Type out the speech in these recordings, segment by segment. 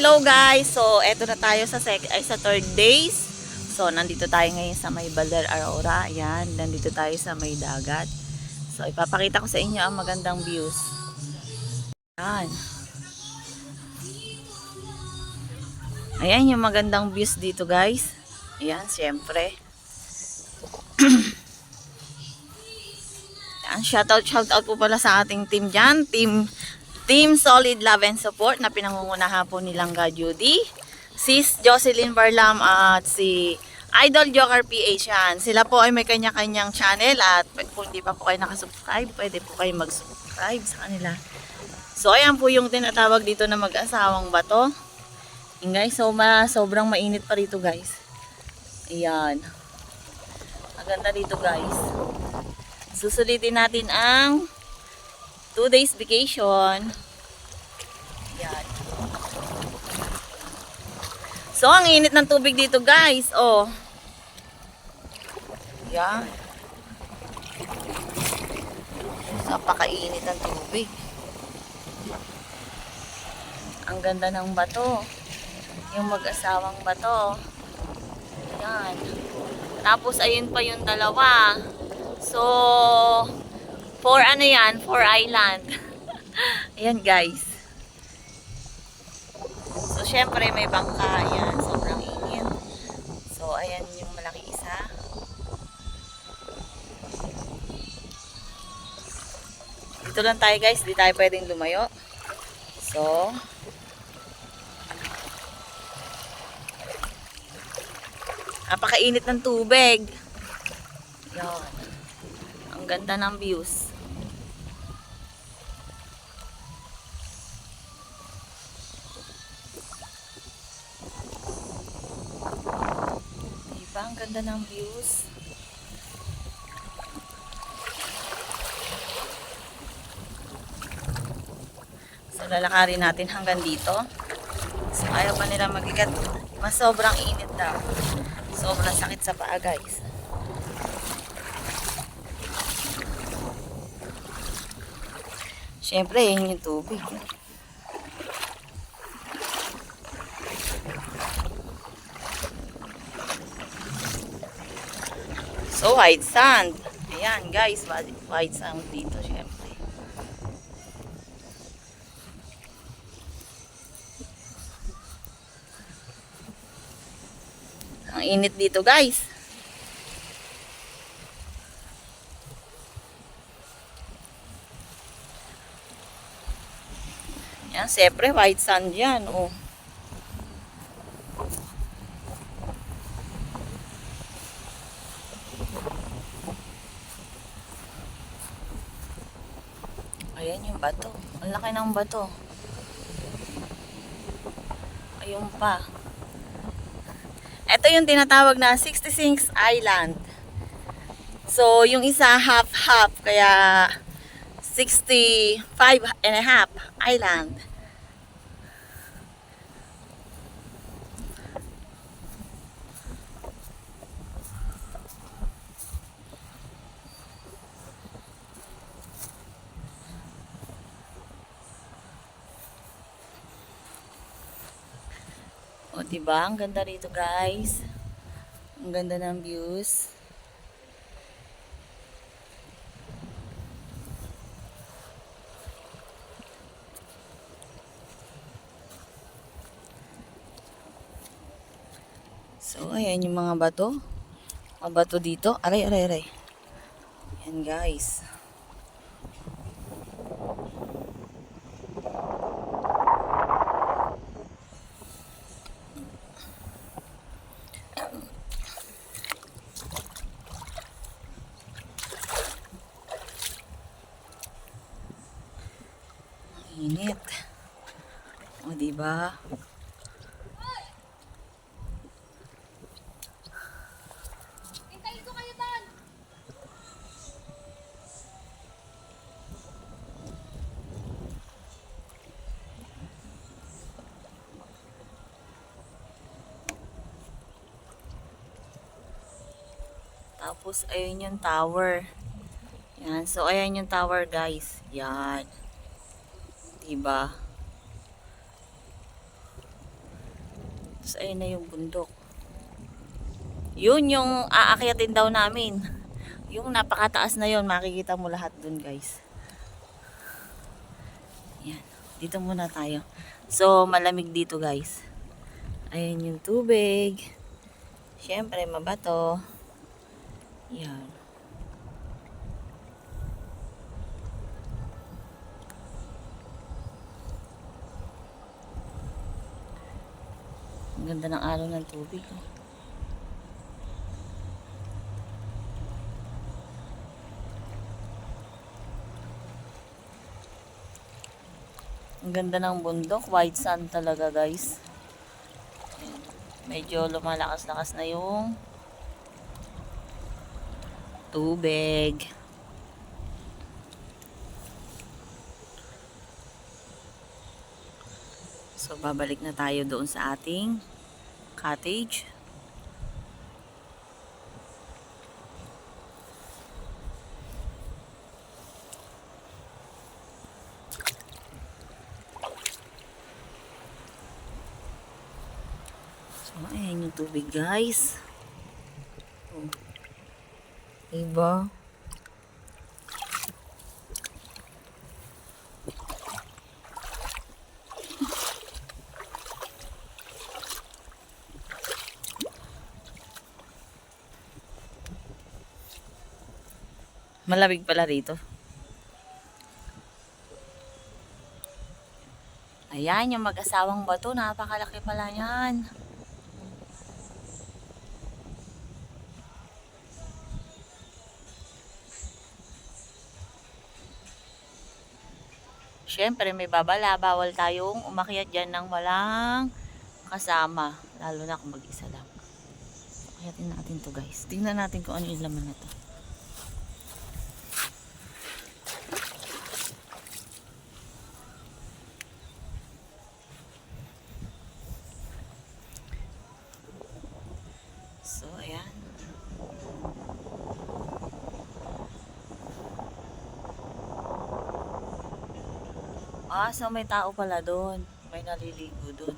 hello guys. So, eto na tayo sa third days. So, nandito tayo ngayon sa may Baler Aurora. Ayan, nandito tayo sa may dagat. So, ipapakita ko sa inyo ang magandang views. Ayan. Ayan yung magandang views dito guys. Ayan, syempre. Ayan, shoutout po pala sa ating team dyan. Team Solid Love and Support na pinangungunahan po ni Langga Judy, Sis Jocelyn Barlam at si Idol Joker PH yan. Sila po ay may kanya-kanyang channel at kung hindi pa po kayo nakasubscribe, pwede po kayo mag-subscribe sa kanila. So ayan po yung tinatawag dito na mag-asawang bato. Yung guys, so sobrang mainit pa rito guys. Ayan. Maganda dito guys. Susulitin natin ang 2 days vacation. Yan. So, ang init ng tubig dito, guys. Oh. Yan. Napakainit ng tubig. Ang ganda ng bato. Yung mag-asawang bato. Yan. Tapos, ayun pa yung dalawa. So, for ano yan? For island. Ayan guys. So syempre may bangka. Ayan. Sobrang init. So ayan yung malaki isa. Dito lang tayo guys. Di tayo pwedeng lumayo. So napakainit ng tubig. Ayan. Ang ganda ng views. Diba? Ang ganda ng views. So, lalakarin natin hanggang dito. So, ayaw pa nila magigat. Mas sobrang init daw. Sobrang sakit sa paa, guys. Siyempre, yun yung tubig. So, white sand. Ayan, guys. White sand dito, siyempre. Ang init dito, guys. Yan, siyempre, white sand yan, oh. Ayan yung bato. Ang laki ng bato. Ayun pa. Ito yung tinatawag na 66 Island. So, yung isa half-half, kaya 65 and a half island. O, diba? Ang ganda rito, guys. Ang ganda ng views. So, ayan yung mga bato. Mga bato dito. Aray, aray, aray. Ayan, guys. Init. O, diba? Tapos, ayun yung tower. Yan. So, ayan yung tower, guys. Yan. Diba? Tapos ayun na yung bundok. Yun yung aakyatin daw namin. Yung napakataas na yun, makikita mo lahat dun guys. Yan, dito muna tayo. So malamig dito guys. Ayun yung tubig. Siyempre mabato. Yan. Ang ganda ng araw ng tubig. Oh. Ang ganda ng bundok. White sand talaga guys. Ayan. Medyo lumalakas-lakas na yung tubig. So babalik na tayo doon sa ating cottage. So ayan yung tubig guys. Oh. Diba? Malamig pala rito. Ayan yung mag-asawang bato. Napakalaki pala yan. Siyempre may babala. Bawal tayong umakyat dyan ng walang kasama. Lalo na kung mag-isa lang. Akyatin natin to guys. Tingnan natin kung ano yung laman na to. So, ayan. So may tao pala doon. May naliligo doon.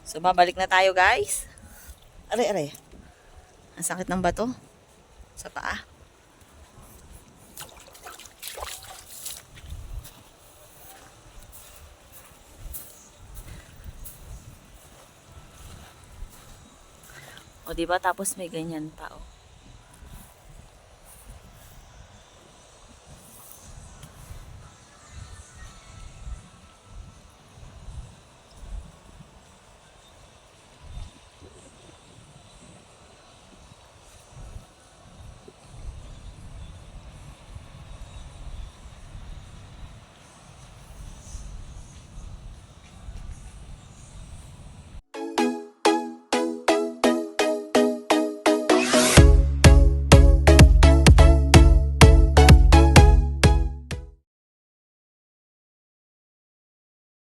So, babalik na tayo guys. Are. Ang sakit ng bato. Sa paa. O diba tapos may ganyan pa